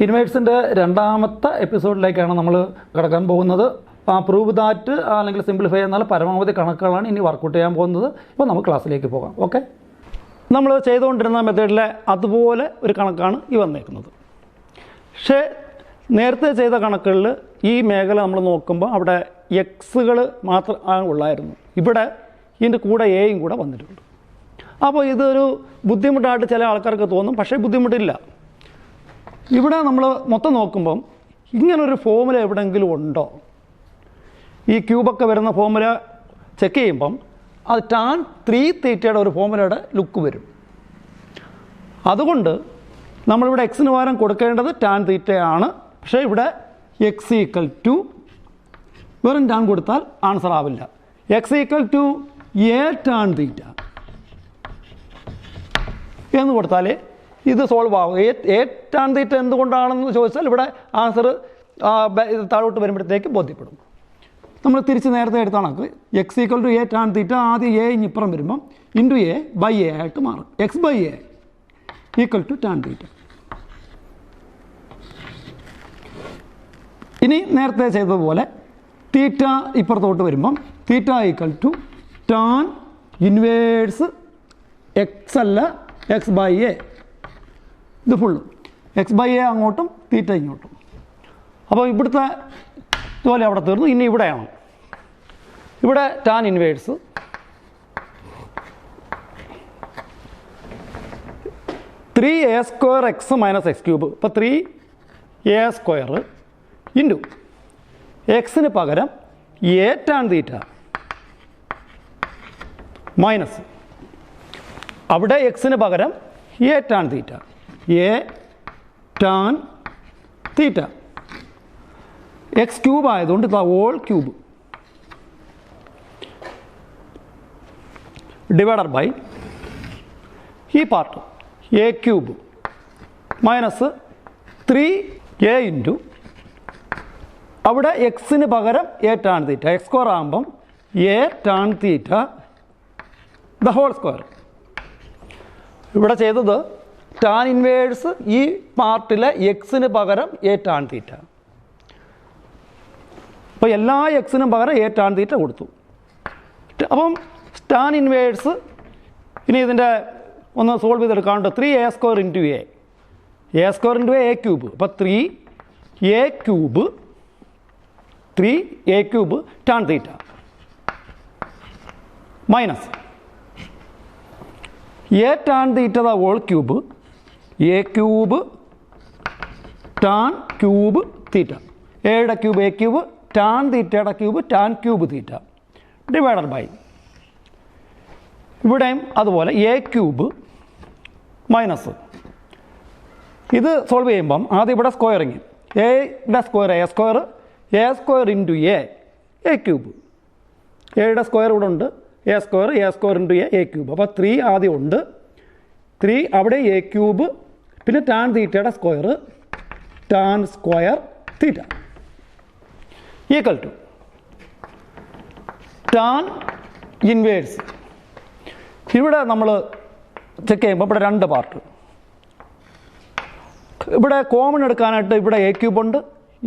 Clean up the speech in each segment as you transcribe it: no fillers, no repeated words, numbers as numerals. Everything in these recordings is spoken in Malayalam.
ഇൻവേഴ്സിൻ്റെ രണ്ടാമത്തെ എപ്പിസോഡിലേക്കാണ് നമ്മൾ കിടക്കാൻ പോകുന്നത്. പ്രൂവ് ദാറ്റ് അല്ലെങ്കിൽ സിംപ്ലിഫൈ എന്നാൽ പരമാവധി കണക്കുകളാണ് ഇനി വർക്കൗട്ട് ചെയ്യാൻ പോകുന്നത്. അപ്പോൾ നമുക്ക് ക്ലാസ്സിലേക്ക് പോകാം. ഓക്കെ, നമ്മൾ ചെയ്തുകൊണ്ടിരുന്ന മെത്തേഡിലെ അതുപോലെ ഒരു കണക്കാണ് ഈ വന്നേക്കുന്നത്. പക്ഷേ നേരത്തെ ചെയ്ത കണക്കുകളിൽ ഈ മേഖല നമ്മൾ നോക്കുമ്പോൾ അവിടെ എക്സുകൾ മാത്രം ഉള്ളായിരുന്നു. ഇവിടെ ഇതിൻ്റെ കൂടെ എയും കൂടെ വന്നിട്ടുണ്ട്. അപ്പോൾ ഇതൊരു ബുദ്ധിമുട്ടായിട്ട് ചില ആൾക്കാർക്ക് തോന്നും, പക്ഷേ ബുദ്ധിമുട്ടില്ല. ഇവിടെ നമ്മൾ മൊത്തം നോക്കുമ്പം ഇങ്ങനൊരു ഫോമുല എവിടെയെങ്കിലും ഉണ്ടോ? ഈ ക്യൂബൊക്കെ വരുന്ന ഫോമുല ചെക്ക് ചെയ്യുമ്പം അത് ടാൻ 3θയുടെ ഒരു ഫോമുലയുടെ ലുക്ക് വരും. അതുകൊണ്ട് നമ്മളിവിടെ എക്സിന് പകരം കൊടുക്കേണ്ടത് ടാൻ തീറ്റയാണ്. പക്ഷേ ഇവിടെ എക്സ് ഈക്വൽ ടു വെറും ടാൻ കൊടുത്താൽ ആൻസർ ആവില്ല. X equal to a tan theta എന്ന് കൊടുത്താൽ ഇത് സോൾവ് ആവും. എ ടാൻ തീറ്റ എന്തുകൊണ്ടാണെന്ന് ചോദിച്ചാൽ ഇവിടെ ആൻസർ താഴോട്ട് വരുമ്പോഴത്തേക്ക് ബോധ്യപ്പെടും. നമ്മൾ തിരിച്ച് നേരത്തെ എടുത്ത കണക്ക് x equal to a tan theta ആദ്യം എ ഇപ്പുറം വരുമ്പം ഇൻറ്റു എ ബൈ എ ആയിട്ട് മാറും. X by a equal to tan theta. ഇനി നേരത്തെ ചെയ്തതുപോലെ തീറ്റ ഇപ്പുറത്തോട്ട് വരുമ്പം theta equal to tan inverse x അല്ല എക്സ് ബൈ എ. ഇത് ഫുള്ള് എക്സ് ബൈ എ അങ്ങോട്ടും തീറ്റ ഇങ്ങോട്ടും. അപ്പോൾ ഇവിടുത്തെ ജോലി അവിടെ തീർന്നു. ഇനി ഇവിടെയാണ്. ഇവിടെ tan inverse three A square X minus X cube. ഇപ്പോൾ 3a² ഇൻറ്റു എക്സിന് പകരം എ ടാൻ തീറ്റ മൈനസ് അവിടെ എക്സിന് പകരം a tan theta a tan theta. X cube ആയതുകൊണ്ട് ഇത് ഹോൾ ക്യൂബ് ഡിവൈഡർ ബൈ ഈ part a cube minus 3a into അവിടെ എക്സിന് പകരം a tan theta x square ആകുമ്പം a tan theta the whole square. ഇവിടെ ചെയ്തത് ടാൻ ഇൻവേഴ്സ് ഈ പാർട്ടിലെ എക്സിന് പകരം എ ടാൻ തീറ്റ. അപ്പോൾ എല്ലാ എക്സിനും പകരം എ ടാൻ തീറ്റ കൊടുത്തു. അപ്പം ടാൻ ഇൻവേഴ്സ് ഇനി ഇതിൻ്റെ ഒന്ന് സോൾവ് ചെയ്തെടുക്കാണ്ട് 3a² into a² into a cube. അപ്പോൾ 3a³ tan theta minus a tan theta the whole cube a cube tan cube theta. എയുടെ ക്യൂബ് എ ക്യൂബ് ടാൻ തീറ്റയുടെ cube tan cube theta divided by ഇവിടെയും അതുപോലെ എ ക്യൂബ് മൈനസ് ഇത് സോൾവ് ചെയ്യുമ്പം ആദ്യം ഇവിടെ സ്ക്വയറിങ് എയുടെ square a into a cube. എയുടെ സ്ക്വയർ ഇവിടെ ഉണ്ട്. A into a cube. അപ്പോൾ 3 ആദ്യം ഉണ്ട്. 3 അവിടെ എ ക്യൂബ് പിന്നെ ടാൻ തീറ്റയുടെ square tan square theta equal to tan inverse. ഇവിടെ നമ്മൾ ചെക്ക് ചെയ്യുമ്പോൾ ഇവിടെ രണ്ട് പാർട്ട്. ഇവിടെ കോമൺ എടുക്കാനായിട്ട് ഇവിടെ എ ക്യൂബ് ഉണ്ട്.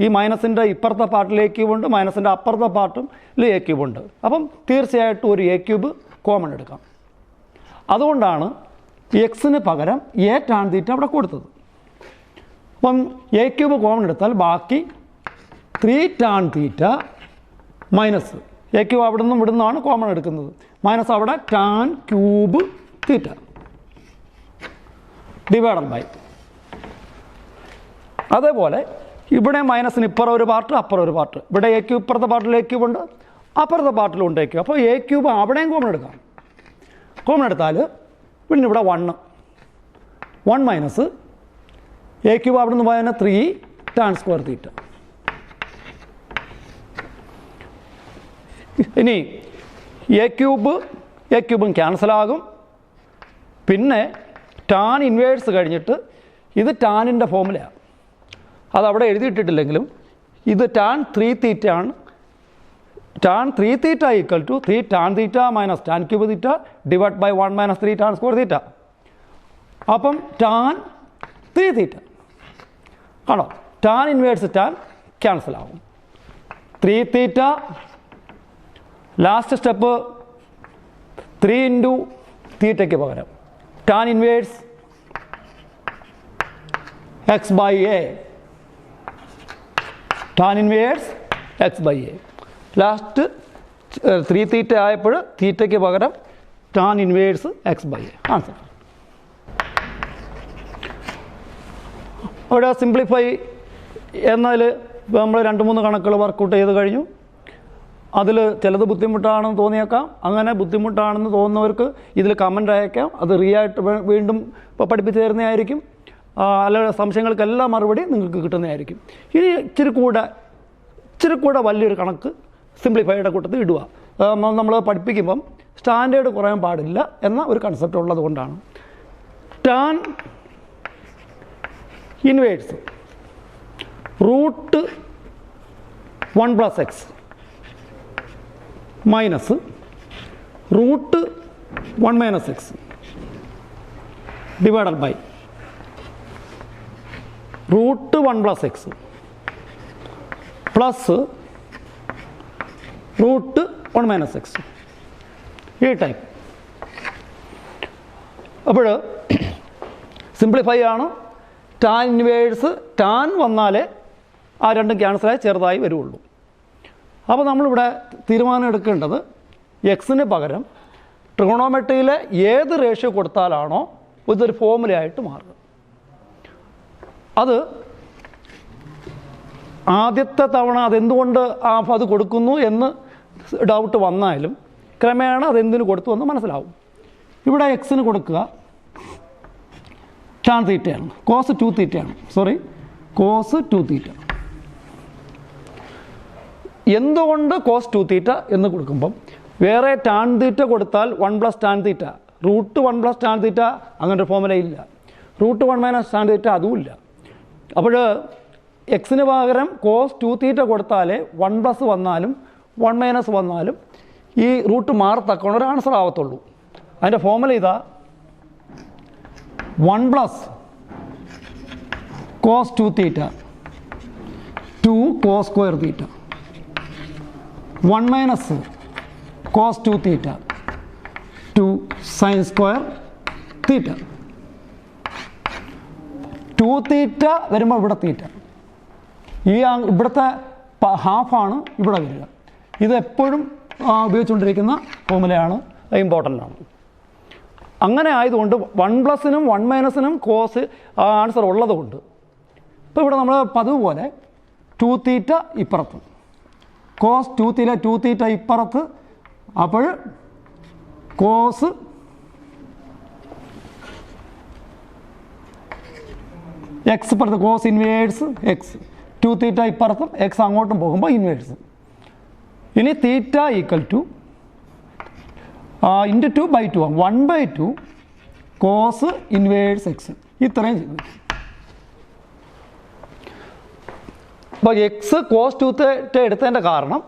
ഈ മൈനസിൻ്റെ ഇപ്പുറത്തെ പാർട്ടിൽ എ ക്യൂബ് ഉണ്ട്. മൈനസിൻ്റെ അപ്പുറത്തെ പാർട്ടും എ ക്യൂബ് ഉണ്ട്. അപ്പം തീർച്ചയായിട്ടും ഒരു എ ക്യൂബ് കോമൺ എടുക്കാം. അതുകൊണ്ടാണ് എക്സിന് പകരം എ ടാൻ തീറ്റ അവിടെ കൊടുത്തത്. അപ്പം എ ക്യൂബ് കോമൺ എടുത്താൽ ബാക്കി 3 tan theta minus a cube അവിടെ നിന്നും ഇവിടുന്നാണ് കോമൺ എടുക്കുന്നത്. മൈനസ് അവിടെ tan cube theta divided by അതേപോലെ ഇവിടെ മൈനസിന് ഇപ്പുറം ഒരു പാർട്ട് അപ്പുറം ഒരു പാർട്ട്. ഇവിടെ എ ക്യൂബ് ഇപ്പുറത്തെ പാർട്ടിൽ എ ക്യൂബ് ഉണ്ട്, അപ്പുറത്തെ പാർട്ടിലും ഉണ്ട് എ ക്യൂബ്. അപ്പോൾ എ ക്യൂബ് അവിടെയും കോമൺ എടുക്കാം. കോമൺ എടുത്താൽ പിന്നെ ഇവിടെ 1 മൈനസ് എ ക്യൂബ് അവിടെ നിന്ന് പോയാൽ 3 ടാൻ സ്ക്വയർ തീറ്റ. ഇനി എ ക്യൂബും ക്യാൻസലാകും. പിന്നെ ടാൻ ഇൻവേഴ്സ് കഴിഞ്ഞിട്ട് ഇത് ടാനിൻ്റെ ഫോമുലയാണ്. അതവിടെ എഴുതിയിട്ടിട്ടില്ലെങ്കിലും ഇത് ടാൻ 3θ ആണ്. Tan 3θ equal to 3 tan theta minus tan cube theta divide by 1 minus 3 tan square theta. അപ്പം ടാൻ 3θ ആണോ? ടാൻ ഇൻവേഴ്സ് ടാൻ ക്യാൻസൽ ആവും. 3 തീറ്റ ലാസ്റ്റ് സ്റ്റെപ്പ് 3 ഇൻറ്റു തീറ്റയ്ക്ക് പകരം tan inverse x by a. Tan inverse x by a. Last 3 theta ആയപ്പോൾ തീറ്റയ്ക്ക് പകരം tan inverse x by a. Answer. അവിടെ സിംപ്ലിഫൈ എന്നതിൽ നമ്മൾ 2-3 കണക്കുകൾ വർക്കൗട്ട് ചെയ്ത് കഴിഞ്ഞു. അതിൽ ചിലത് ബുദ്ധിമുട്ടാണെന്ന് തോന്നിയേക്കാം. അങ്ങനെ ബുദ്ധിമുട്ടാണെന്ന് തോന്നുന്നവർക്ക് ഇതിൽ കമൻ്റ് അയക്കാം. അത് ആയിട്ട് വീണ്ടും പഠിപ്പിച്ച് തരുന്നതായിരിക്കും. അല്ല, സംശയങ്ങൾക്കെല്ലാം മറുപടി നിങ്ങൾക്ക് കിട്ടുന്നതായിരിക്കും. ഇനി ഇച്ചിരി കൂടെ വലിയൊരു കണക്ക് സിംപ്ലിഫൈയുടെ കൂട്ടത്തിൽ ഇടുക. നമ്മൾ പഠിപ്പിക്കുമ്പം സ്റ്റാൻഡേർഡ് കുറയാൻ പാടില്ല എന്ന ഒരു കൺസെപ്റ്റ് ഉള്ളത് കൊണ്ടാണ്. Tan inverse root 1 + x minus root 1 - x divided by root 1 + x plus root 1 - x. ഈ ടൈപ്പ്. അപ്പോൾ സിംപ്ലിഫൈ ആണ്. ടാൻ ഇൻവേഴ്സ് ടാൻ വന്നാലേ ആ രണ്ടും ക്യാൻസലായി ചെറുതായി വരുള്ളൂ. അപ്പോൾ നമ്മളിവിടെ തീരുമാനം എടുക്കേണ്ടത് എക്സിന് പകരം ട്രിഗണോമെട്രിയിലെ ഏത് റേഷ്യോ കൊടുത്താലാണോ ഇതൊരു ഫോർമുലയായിട്ട് മാറുക. അത് ആദ്യത്തെ തവണ അതെന്തുകൊണ്ട് അത് കൊടുക്കുന്നു എന്ന് ഡൗട്ട് വന്നാലും ക്രമേണ അതെന്തിന് കൊടുത്തു എന്ന് മനസ്സിലാവും. ഇവിടെ എക്സിന് കൊടുക്കുക ടാൻ തീറ്റയാണ്, കോസ് 2 തീറ്റയാണ്. കോസ് 2 തീറ്റ. എന്തുകൊണ്ട് കോസ് 2 തീറ്റ എന്ന് കൊടുക്കുമ്പം വേറെ ടാൻ തീറ്റ കൊടുത്താൽ 1 + tan theta, root 1 + tan theta അങ്ങനൊരു ഫോർമുല ഇല്ല. റൂട്ട് 1 - ടാൻ തീറ്റ അതുമില്ല. അപ്പോൾ എക്സിന് പകരം കോസ് 2 തീറ്റ കൊടുത്താലേ 1+ വന്നാലും 1 - വന്നാലും ഈ റൂട്ട് മാറത്തക്കണം ഒരു ആൻസർ ആവത്തുള്ളൂ. അതിൻ്റെ ഫോർമുല ഇതാ: 1 + കോസ് 2 തീറ്റ 2 കോസ് സ്ക്വയർ തീറ്റ 1 - കോസ് 2 തീറ്റ 2 സൈൻ സ്ക്വയർ തീറ്റ. 2 തീറ്റ വരുമ്പോൾ ഇവിടെ തീറ്റ, ഇവിടുത്തെ ഹാഫാണ് ഇവിടെ വരിക. ഇതെപ്പോഴും ഉപയോഗിച്ചുകൊണ്ടിരിക്കുന്ന ഫോർമുലയാണ്, ഇമ്പോർട്ടൻ്റ് ആണ്. അങ്ങനെ ആയതുകൊണ്ട് 1 +നും 1 - നും കോസ് ആൻസർ ഉള്ളതുകൊണ്ട് ഇപ്പോൾ ഇവിടെ നമ്മൾ പതിവ് പോലെ 2 തീറ്റ ഇപ്പുറത്ത്, കോസ് 2 തീറ്റ ഇപ്പുറത്ത്. അപ്പോൾ കോസ് എക്സ് ഇപ്പുറത്ത്, കോസ് ഇൻവേഴ്സ് എക്സ്. 2 തീറ്റ ഇപ്പുറത്തും എക്സ് അങ്ങോട്ടും പോകുമ്പോൾ ഇൻവേഴ്സ്. ഇനി theta equal to into 2/2 1/2 cos inverse x. ഇത്രയും ചെയ്തു. അപ്പോൾ എക്സ് കോസ് 2 തീറ്റ എടുത്തതിൻ്റെ കാരണം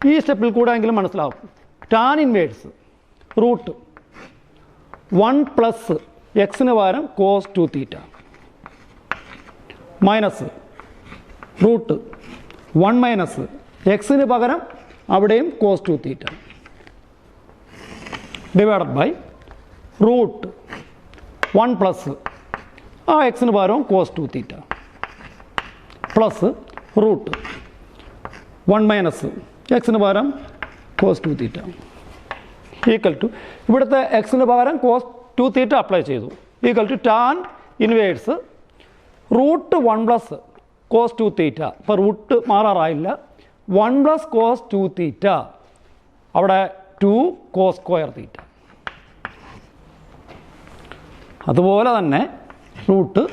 ഈ സ്റ്റെപ്പിൽ കൂടെ എങ്കിലും മനസ്സിലാവും. ടാൻ ഇൻവേഴ്സ് റൂട്ട് 1 + എക്സിന് പകരം കോസ് 2 തീറ്റ മൈനസ് റൂട്ട് 1 - എക്സിന് പകരം അവിടെയും cos 2 theta divided by root 1 + ആ എക്സിന് പകരം കോസ് 2 തീറ്റ പ്ലസ് റൂട്ട് 1 - എക്സിന് പകരം കോസ് 2 തീറ്റ ഈക്വൽ ടു ഇവിടുത്തെ എക്സിന് പകരം കോസ് 2 തീറ്റ അപ്ലൈ ചെയ്തു equal to tan inverse root 1 + cos 2 theta. ഇപ്പോൾ റൂട്ട് മാറാറായില്ല. 1 + കോസ് 2 തീറ്റ, അവിടെ 2 കോസ് സ്ക്വയർ തീറ്റ. അതുപോലെ തന്നെ root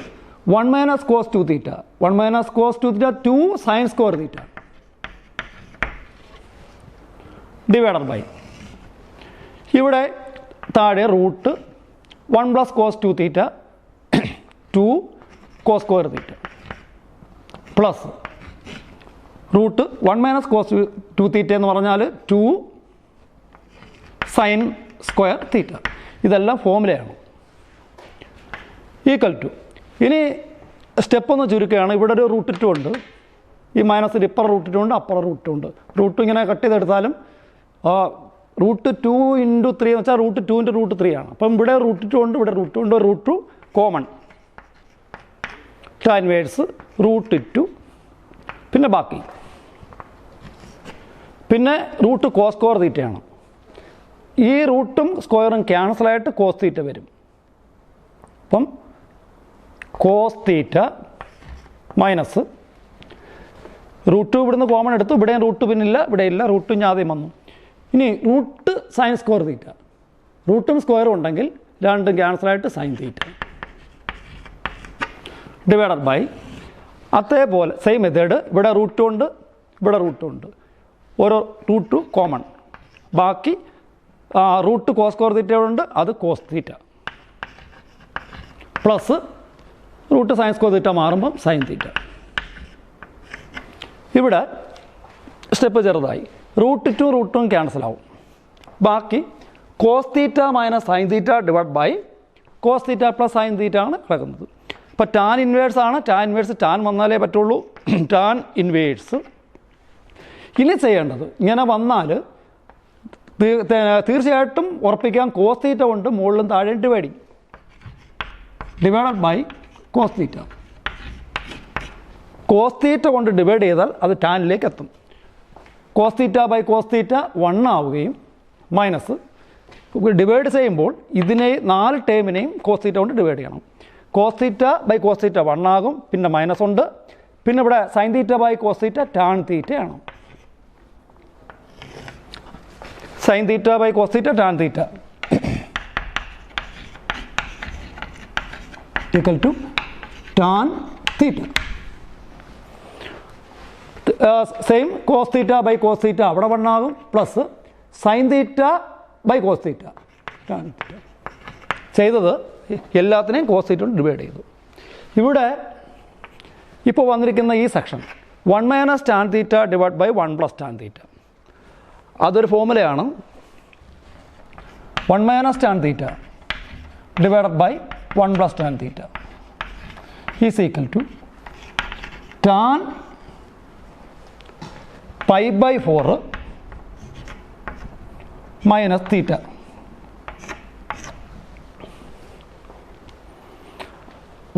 1 - cos 2 theta 1 - cos 2 theta 2 sine square theta divided by ഇവിടെ താഴെ root 1 + cos 2 theta 2 cos square theta plus root 1 - cos 2 theta എന്ന് പറഞ്ഞാൽ 2 സൈൻ സ്ക്വയർ തീറ്റ. ഇതെല്ലാം ഫോർമുലയാണ്. ഈക്വൽ ടു ഇനി സ്റ്റെപ്പ് ഒന്ന് ചുരുക്കുകയാണ്. ഇവിടെ ഒരു റൂട്ട് 2 ഉണ്ട്, ഈ മൈനസിൽ ഇപ്പുറം റൂട്ട് 2 ഉണ്ട്, അപ്പുറം റൂട്ട് 2 ഉണ്ട്. റൂട്ട് ഇങ്ങനെ കട്ട് ചെയ്തെടുത്താലും റൂട്ട് 2 × 3 എന്ന് വെച്ചാൽ റൂട്ട് 2 × റൂട്ട് 3 ആണ്. അപ്പം ഇവിടെ റൂട്ട് 2 ഉണ്ട്, ഇവിടെ റൂട്ട് 2 ഉണ്ട്, root 2 common, tan inverse root 2, പിന്നെ ബാക്കി, പിന്നെ റൂട്ട് കോസ് സ്ക്വയർ തീറ്റയാണ്. ഈ റൂട്ടും സ്ക്വയറും ക്യാൻസലായിട്ട് കോസ് തീറ്റ വരും. അപ്പം കോസ് തീറ്റ മൈനസ് റൂട്ട് ഇവിടുന്ന് കോമൺ എടുത്തു, ഇവിടെയും റൂട്ട് പിന്നില്ല, ഇവിടെ ഇല്ല, റൂട്ട് ഞാൻ ആദ്യം വന്നു. ഇനി റൂട്ട് സൈൻ സ്ക്വയർ തീറ്റ, റൂട്ടും സ്ക്വയറും ഉണ്ടെങ്കിൽ രണ്ടും ക്യാൻസലായിട്ട് സൈൻ തീറ്റ ഡിവൈഡഡ് ബൈ, അതേപോലെ സെയിം മെത്തേഡ്, ഇവിടെ റൂട്ടും ഉണ്ട്, ഇവിടെ റൂട്ടും ഉണ്ട്, ഓരോ റൂട്ട് കോമൺ, ബാക്കി റൂട്ട് കോസ് സ്ക്വയർ തീറ്റ ഉണ്ട്, അത് cos theta plus root sine square theta മാറുമ്പം സൈൻ തീറ്റ. ഇവിടെ സ്റ്റെപ്പ് ചെറുതായി, റൂട്ട് 2 റൂട്ടും ക്യാൻസൽ ആവും, ബാക്കി cos theta minus sine theta divide by cos theta plus sine theta ആണ് കിടക്കുന്നത്. അപ്പോൾ ടാൻ ഇൻവേഴ്സ് ആണ്, ടാൻ ഇൻവേഴ്സ് ടാൻ വന്നാലേ പറ്റുള്ളൂ, ടാൻ ഇൻവേഴ്സ്. ഇനി ചെയ്യേണ്ടത് ഇങ്ങനെ വന്നാൽ തീർച്ചയായിട്ടും ഉറപ്പിക്കാം കോസ് തീറ്റ കൊണ്ട് മുകളിലും താഴെയും divided by cos theta. Cos theta കൊണ്ട് ഡിവൈഡ് ചെയ്താൽ അത് ടാനിലേക്ക് എത്തും. Cos theta by cos theta 1 ആവുകയും മൈനസ് ഡിവൈഡ് ചെയ്യുമ്പോൾ ഇതിനെ 4 ടേമിനെയും കോസ് തീറ്റ കൊണ്ട് ഡിവൈഡ് ചെയ്യണം. Cos theta by cos theta 1 ആകും, പിന്നെ മൈനസ് ഉണ്ട്, പിന്നെ ഇവിടെ sine theta by cos theta tan തീറ്റയാണ്. Sine theta by cos theta tan theta equal to tan theta. Same cos theta by cos theta അവിടെ 1 ആകും, plus sine theta by cos theta tan theta. ചെയ്തത് എല്ലാത്തിനെയും കോസ് തീറ്റ കൊണ്ട് ഡിവൈഡ് ചെയ്തു. ഇവിടെ ഇപ്പോൾ വന്നിരിക്കുന്ന ഈ section 1 minus tan theta divide by 1 plus tan theta, അതൊരു ഫോർമുലയാണ്. 1 minus tan theta divided by 1 plus tan theta is equal to tan pi by 4 minus theta.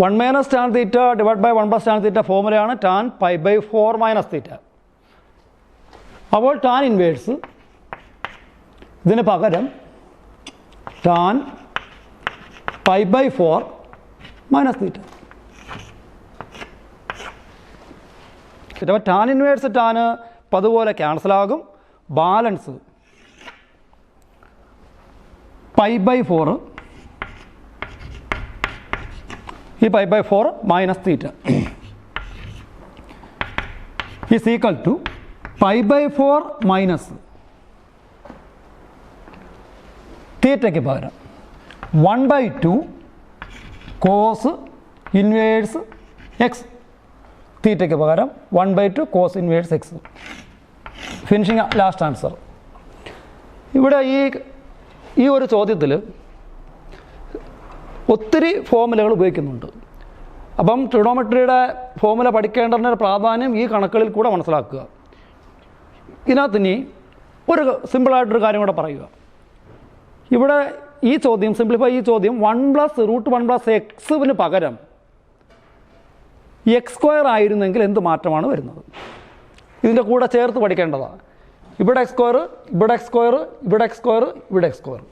One minus tan theta divide by 1 plus tan theta ഫോർമുലയാണ് tan pi by 4 minus theta. അപ്പോൾ ടാൻ ഇൻവേഴ്സ് ഇതിന് പകരം tan pi by 4 minus theta. അപ്പോൾ ടാൻ ഇൻവേഴ്സ് ടാന് അതുപോലെ ക്യാൻസലാകും, ബാലൻസ് പൈ ബൈ 4, ഈ pi by 4 minus theta is equal to pi by 4 minus തീറ്റയ്ക്ക് പകരം 1/2 കോസ് ഇൻവേഴ്സ് എക്സ്, തീറ്റയ്ക്ക് പകരം 1/2 cos inverse x. Finishing last answer. ഇവിടെ ഈ ഒരു ചോദ്യത്തിൽ ഒത്തിരി ഫോർമുലകൾ ഉപയോഗിക്കുന്നുണ്ട്. അപ്പം ട്രിഗണോമെട്രിയുടെ ഫോർമുല പഠിക്കേണ്ടതിൻ്റെ പ്രാധാന്യം ഈ കണക്കുകളിൽ കൂടെ മനസ്സിലാക്കുക. ഇതിനകത്ത് ഇനി ഒരു സിമ്പിളായിട്ടൊരു കാര്യം കൂടെ പറയുക. ഇവിടെ ഈ ചോദ്യം സിംപ്ലിഫൈ, ഈ ചോദ്യം 1 പ്ലസ് റൂട്ട് 1 പ്ലസ് എക്സിന് പകരം എക്സ് സ്ക്വയർ ആയിരുന്നെങ്കിൽ എന്ത് മാറ്റമാണ് വരുന്നത്? ഇതിൻ്റെ കൂടെ ചേർത്ത് പഠിക്കേണ്ടതാണ്. ഇവിടെ എക്സ് സ്ക്വയർ, ഇവിടെ എക്സ് സ്ക്വയർ, ഇവിടെ എക്സ് സ്ക്വയർ, ഇവിടെ എക്സ് സ്ക്വയർ.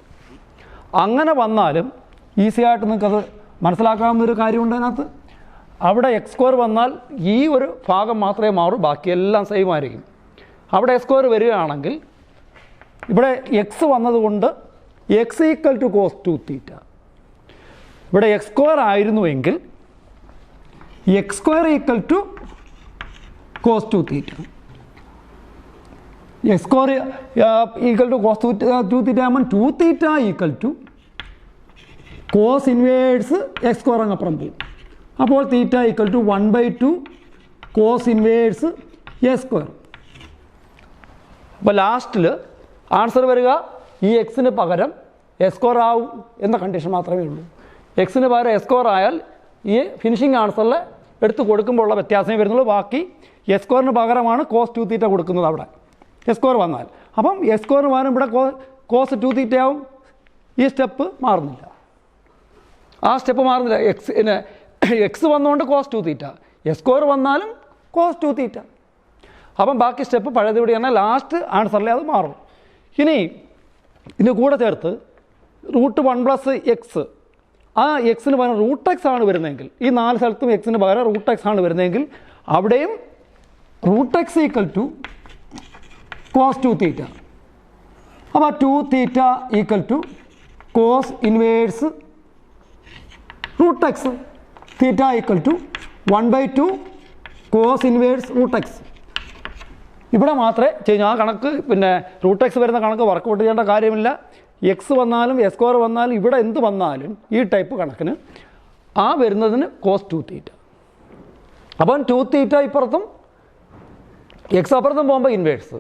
അങ്ങനെ വന്നാലും ഈസി ആയിട്ട് നിങ്ങൾക്കത് മനസ്സിലാക്കാവുന്നൊരു കാര്യമുണ്ട് അതിനകത്ത്. അവിടെ എക്സ് സ്ക്വയർ വന്നാൽ ഈ ഒരു ഭാഗം മാത്രമേ മാറൂ, ബാക്കിയെല്ലാം സെയിം ആയിരിക്കും. അവിടെ എക്സ് സ്ക്വയർ വരികയാണെങ്കിൽ ഇവിടെ എക്സ് വന്നതുകൊണ്ട് x equal to cos 2 theta. ഇവിടെ എക്സ് സ്ക്വയർ ആയിരുന്നുവെങ്കിൽ x square equal to cos 2 theta. X square equal to cos 2 theta ആകുമ്പോൾ 2 theta equal to cos inverse x square അങ്ങപ്പുറം പോകും. അപ്പോൾ theta equal to 1/2 cos inverse x square. അപ്പോൾ ലാസ്റ്റിൽ ആൻസർ വരിക ഈ എക്സിന് പകരം എക്സ് സ്ക്വയർ ആവും എന്ന കണ്ടീഷൻ മാത്രമേ ഉള്ളൂ. എക്സിന് പകരം എക്സ് സ്ക്വയർ ആയാൽ ഈ ഫിനിഷിംഗ് ആൻസറിൽ എടുത്ത് കൊടുക്കുമ്പോൾ ഉള്ള വ്യത്യാസമേ വരുന്നുള്ളൂ. ബാക്കി എസ് സ്ക്വയറിന് പകരമാണ് കോസ് 2 തീറ്റ കൊടുക്കുന്നത് അവിടെ എസ് സ്ക്വയർ വന്നാൽ. അപ്പം എസ് സ്ക്വയർ മാറും, ഇവിടെ കോസ് 2 തീറ്റയാവും. ഈ സ്റ്റെപ്പ് മാറുന്നില്ല, ആ സ്റ്റെപ്പ് മാറുന്നില്ല. എക്സ് വന്നുകൊണ്ട് കോസ് 2 തീറ്റ, എസ് സ്ക്വയർ വന്നാലും കോസ് 2 തീറ്റ. അപ്പം ബാക്കി സ്റ്റെപ്പ് പഴയതുകൂടി തന്നെ ലാസ്റ്റ് ആൻസറിൽ അത് മാറും. ഇനി ഇതിന് കൂടെ ചേർത്ത് √1 + x, ആ എക്സിന് പകരം √x ആണ് വരുന്നതെങ്കിൽ, ഈ 4 സ്ഥലത്തും എക്സിന് പകരം √x ആണ് വരുന്നതെങ്കിൽ അവിടെയും √x = കോസ് 2 തീറ്റ. അപ്പോൾ 2 തീറ്റ = കോസ് ഇൻവേഴ്സ് √x, തീറ്റ = 1/2 കോസ് ഇൻവേഴ്സ് √x. ഇവിടെ മാത്രമേ ചെയ്യൂ. ആ കണക്ക് പിന്നെ √x വരുന്ന കണക്ക് വർക്കൗട്ട് ചെയ്യേണ്ട കാര്യമില്ല. എക്സ് വന്നാലും എസ് സ്ക്വയർ വന്നാലും ഇവിടെ എന്ത് വന്നാലും ഈ ടൈപ്പ് കണക്കിന് ആ വരുന്നതിന് കോസ് 2 തീറ്റ. അപ്പം 2 തീറ്റ ഇപ്പുറത്തും എക്സ് അപ്പുറത്തും പോകുമ്പോൾ ഇൻവേഴ്സ്.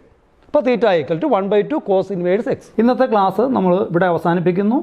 അപ്പോൾ തീറ്റ = 1/2 കോസ് ഇൻവേഴ്സ് എക്സ്. ഇന്നത്തെ ക്ലാസ് നമ്മൾ ഇവിടെ അവസാനിപ്പിക്കുന്നു.